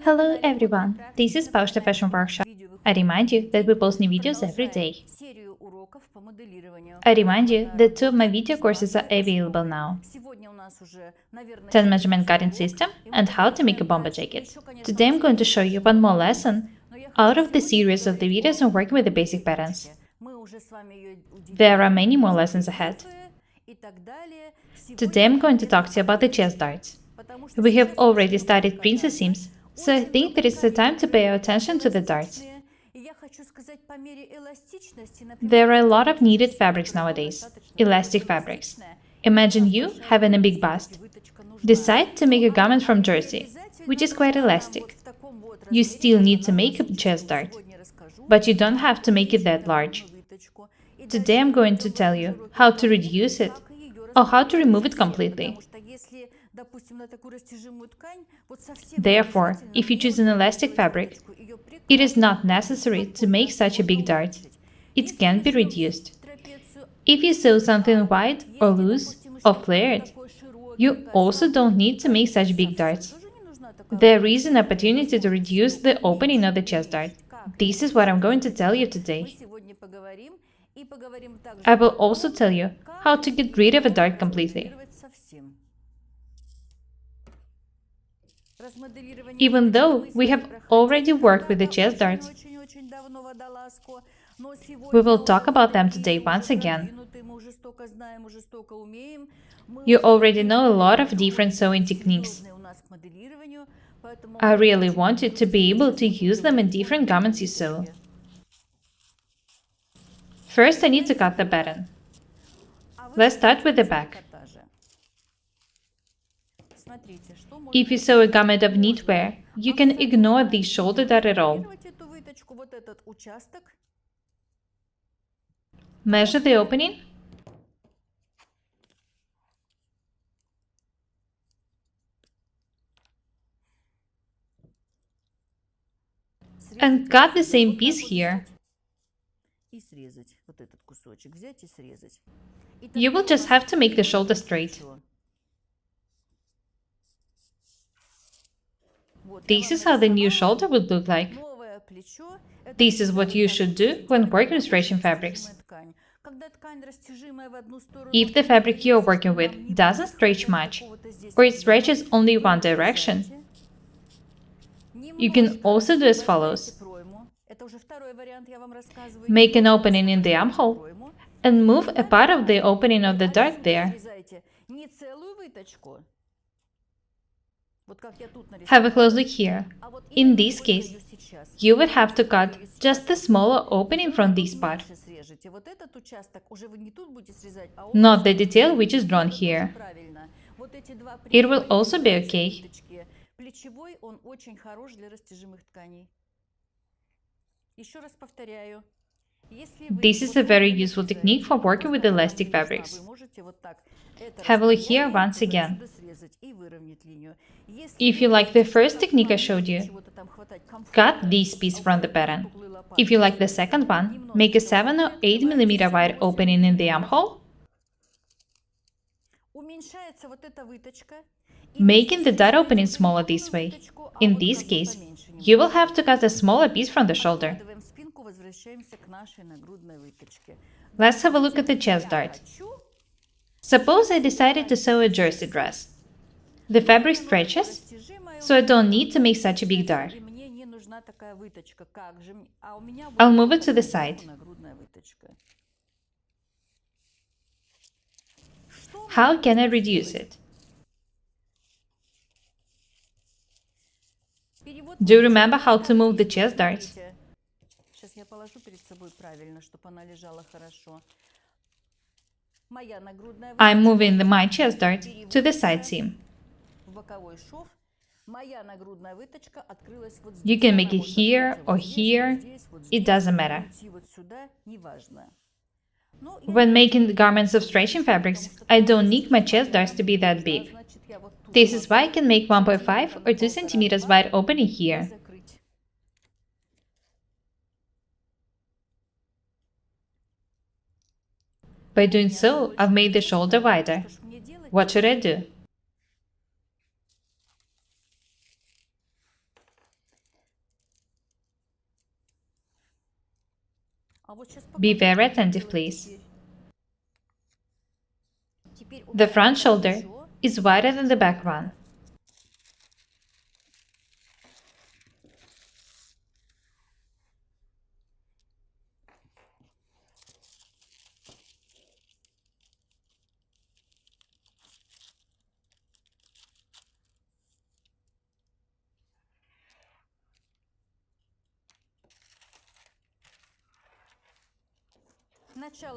Hello everyone, this is Paukshte Fashion Workshop. I remind you that we post new videos every day. I remind you that 2 of my video courses are available now. 10 measurement cutting system and how to make a bomber jacket. Today I'm going to show you one more lesson out of the series of the videos on working with the basic patterns. There are many more lessons ahead. Today I'm going to talk to you about the chest darts. We have already studied princess seams, so I think that it's the time to pay attention to the darts. There are a lot of needed fabrics nowadays, elastic fabrics. Imagine you having a big bust. Decide to make a garment from jersey, which is quite elastic. You still need to make a chest dart, but you don't have to make it that large. Today I'm going to tell you how to reduce it or how to remove it completely. Therefore, if you choose an elastic fabric, it is not necessary to make such a big dart. It can be reduced. If you sew something wide or loose or flared, you also don't need to make such big darts. There is an opportunity to reduce the opening of the chest dart. This is what I'm going to tell you today. I will also tell you how to get rid of a dart completely. Even though we have already worked with the chest darts, we will talk about them today once again. You already know a lot of different sewing techniques. I really want you to be able to use them in different garments you sew. First, I need to cut the pattern. Let's start with the back. If you sew a garment of knitwear, you can ignore the shoulder dart at all. Measure the opening. And cut the same piece here. You will just have to make the shoulder straight. This is how the new shoulder would look like. This is what you should do when working with stretching fabrics. If the fabric you're working with doesn't stretch much, or it stretches only one direction, you can also do as follows. Make an opening in the armhole and move a part of the opening of the dart there. Have a close look here. In this case, you would have to cut just the smaller opening from this part, not the detail which is drawn here. It will also be okay. This is a very useful technique for working with elastic fabrics. Have a look here once again. If you like the first technique I showed you, cut this piece from the pattern. If you like the second one, make a 7 or 8 mm wide opening in the armhole, making the dart opening smaller this way. In this case, you will have to cut a smaller piece from the shoulder. Let's have a look at the chest dart. Suppose I decided to sew a jersey dress. The fabric stretches, so I don't need to make such a big dart. I'll move it to the side. How can I reduce it? Do you remember how to move the chest darts? I'm moving my chest dart to the side seam. You can make it here or here, it doesn't matter. When making garments of stretching fabrics, I don't need my chest darts to be that big. This is why I can make 1.5 or 2 cm wide opening here. By doing so, I've made the shoulder wider. What should I do? Be very attentive, please. The front shoulder is wider than the back one.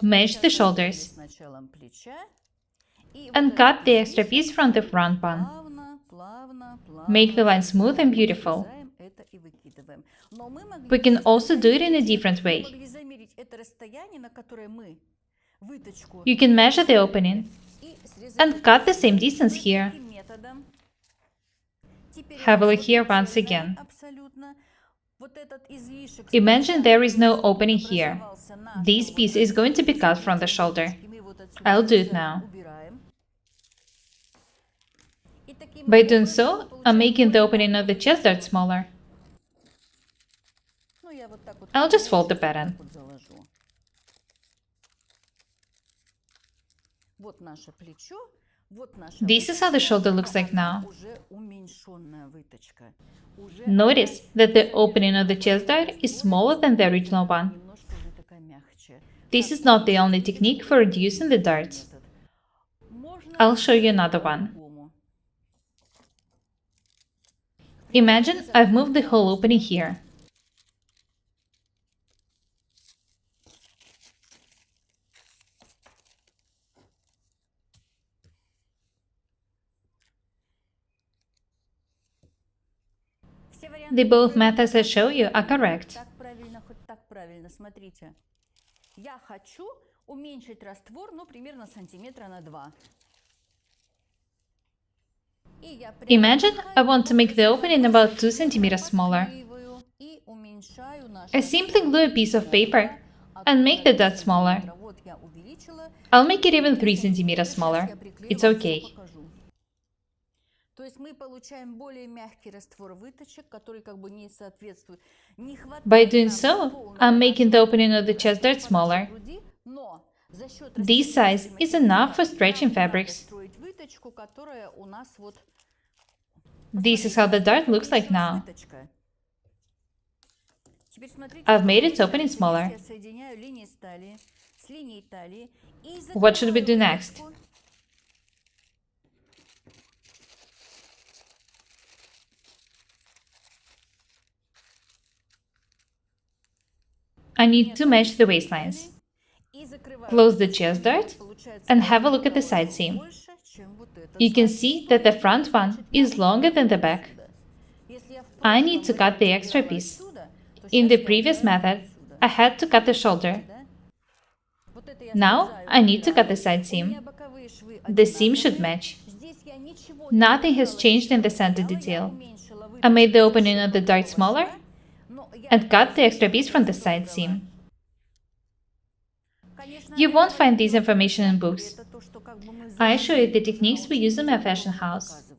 Match the shoulders and cut the extra piece from the front one. Make the line smooth and beautiful. We can also do it in a different way. You can measure the opening and cut the same distance here. Have a look here once again. Imagine there is no opening here. This piece is going to be cut from the shoulder. I'll do it now. By doing so, I'm making the opening of the chest dart smaller. I'll just fold the pattern. This is how the shoulder looks like now. Notice that the opening of the chest dart is smaller than the original one. This is not the only technique for reducing the darts. I'll show you another one. Imagine I've moved the whole opening here. The both methods I show you are correct. Imagine I want to make the opening about 2 cm smaller. I simply glue a piece of paper and make the dot smaller. I'll make it even 3 cm smaller. It's okay. By doing so, I'm making the opening of the chest dart smaller. This size is enough for stretching fabrics. This is how the dart looks like now. I've made its opening smaller. What should we do next? I need to match the waistlines. Close the chest dart and have a look at the side seam. You can see that the front one is longer than the back. I need to cut the extra piece. In the previous method, I had to cut the shoulder. Now I need to cut the side seam. The seam should match. Nothing has changed in the center detail. I made the opening of the dart smaller and cut the extra piece from the side seam. You won't find this information in books. I show you the techniques we use in my fashion house.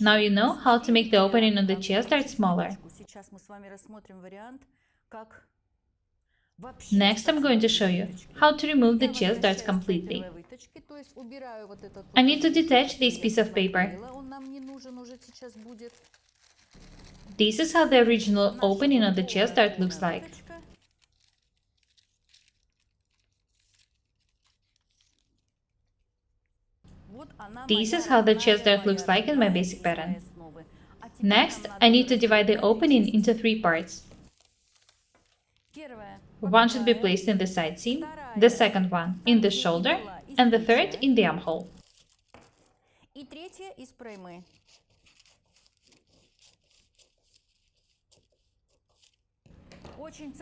Now you know how to make the opening on the chest dart smaller. Next, I'm going to show you how to remove the chest darts completely. I need to detach this piece of paper. This is how the original opening of the chest dart looks like. This is how the chest dart looks like in my basic pattern. Next, I need to divide the opening into 3 parts. One should be placed in the side seam, the second one in the shoulder, and the third in the armhole.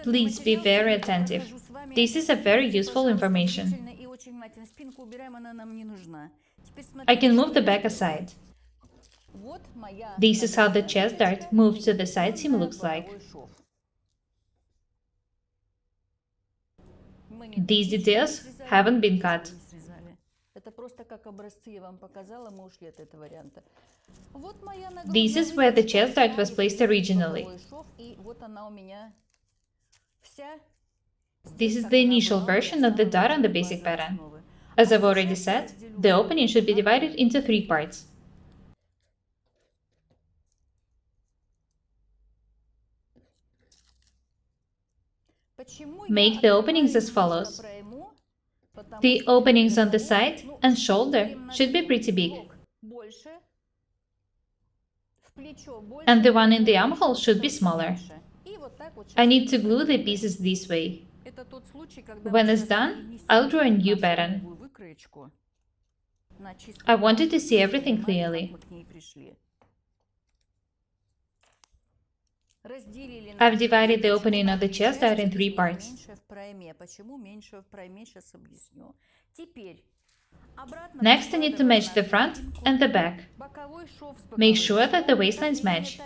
Please be very attentive. This is a very useful information. I can move the back aside. This is how the chest dart moved to the side seam looks like. These details haven't been cut. This is where the chest dart was placed originally. This is the initial version of the dot on the basic pattern. As I've already said, the opening should be divided into 3 parts. Make the openings as follows. The openings on the side and shoulder should be pretty big, and the one in the armhole should be smaller. I need to glue the pieces this way. When it's done, I'll draw a new pattern. I wanted to see everything clearly. I've divided the opening of the chest out in 3 parts. Next, I need to match the front and the back. Make sure that the waistlines match.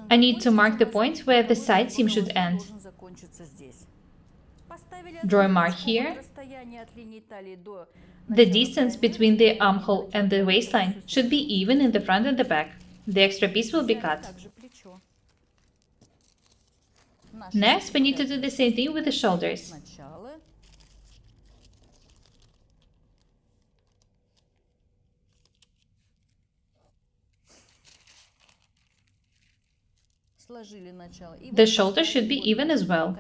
I need to mark the point where the side seam should end. Draw a mark here. The distance between the armhole and the waistline should be even in the front and the back. The extra piece will be cut. Next, we need to do the same thing with the shoulders. The shoulder should be even as well.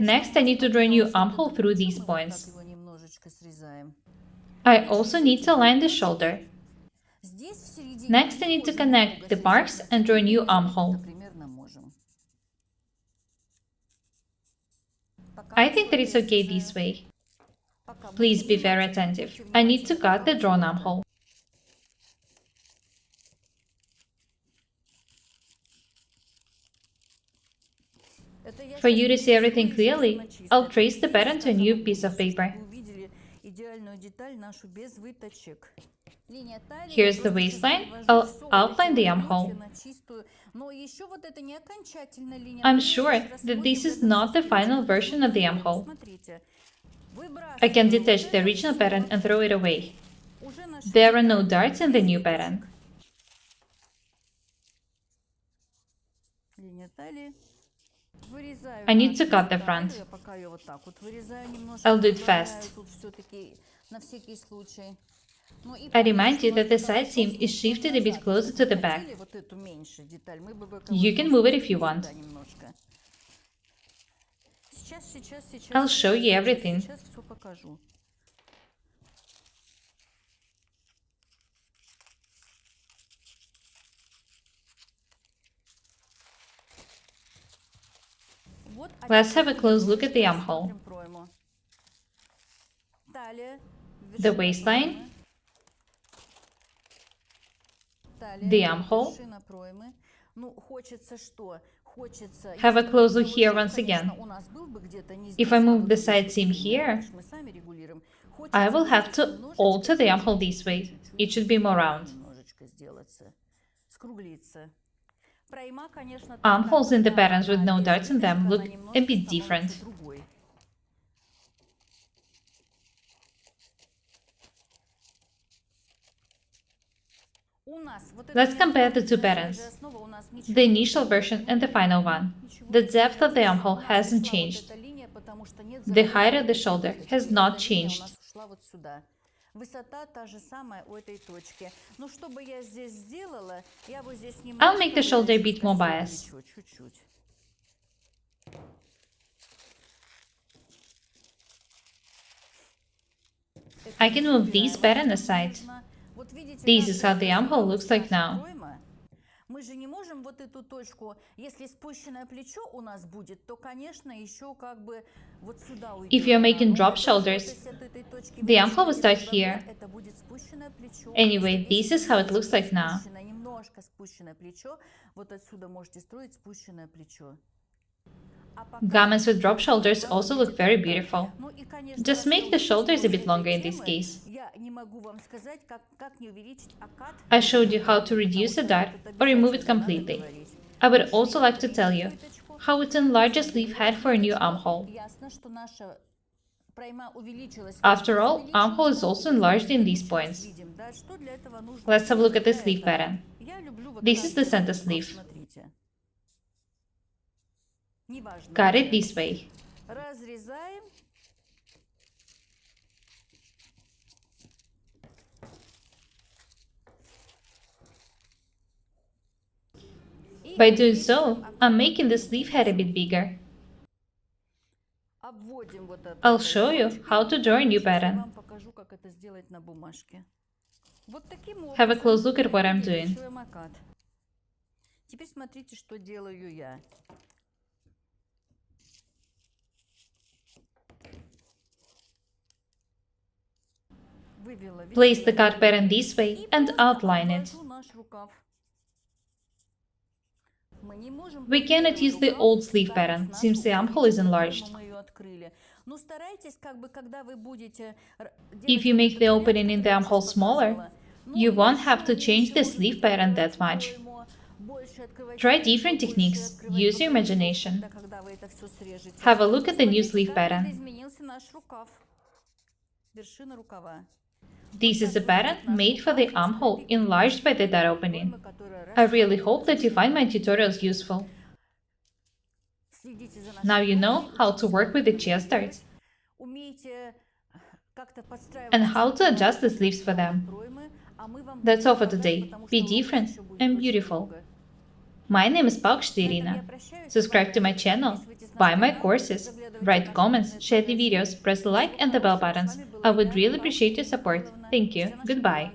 Next, I need to draw a new armhole through these points. I also need to align the shoulder. Next, I need to connect the marks and draw a new armhole. I think that it's okay this way. Please be very attentive. I need to cut the drawn armhole. For you to see everything clearly, I'll trace the pattern to a new piece of paper. Here's the waistline. I'll outline the armhole. I'm sure that this is not the final version of the armhole. I can detach the original pattern and throw it away. There are no darts in the new pattern. I need to cut the front. I'll do it fast. I remind you that the side seam is shifted a bit closer to the back. You can move it if you want. I'll show you everything. Let's have a close look at the armhole. The waistline, the armhole. Have a close look here once again. If I move the side seam here, I will have to alter the armhole this way. It should be more round. Armholes in the patterns with no darts in them look a bit different. Let's compare the two patterns, the initial version and the final one. The depth of the armhole hasn't changed. The height of the shoulder has not changed. I'll make the shoulder a bit more biased. I can move this pattern aside. This is how the armhole looks like now. If you're making drop shoulders, the armhole will start here. Anyway, this is how it looks like now. Garments with drop shoulders also look very beautiful. Just make the shoulders a bit longer in this case. I showed you how to reduce a dart or remove it completely. I would also like to tell you how to enlarge a sleeve head for a new armhole. After all, armhole is also enlarged in these points. Let's have a look at the sleeve pattern. This is the center sleeve. Cut it this way. By doing so, I'm making the sleeve head a bit bigger. I'll show you how to draw a new pattern. Have a close look at what I'm doing. Place the cut pattern this way and outline it. We cannot use the old sleeve pattern, since the armhole is enlarged. If you make the opening in the armhole smaller, you won't have to change the sleeve pattern that much. Try different techniques, use your imagination. Have a look at the new sleeve pattern. This is a pattern made for the armhole enlarged by the dart opening. I really hope that you find my tutorials useful. Now you know how to work with the chest darts and how to adjust the sleeves for them. That's all for today. Be different and beautiful. My name is Paukshte Irina. Subscribe to my channel, buy my courses, write comments, share the videos, press the like and the bell buttons. I would really appreciate your support. Thank you. Goodbye.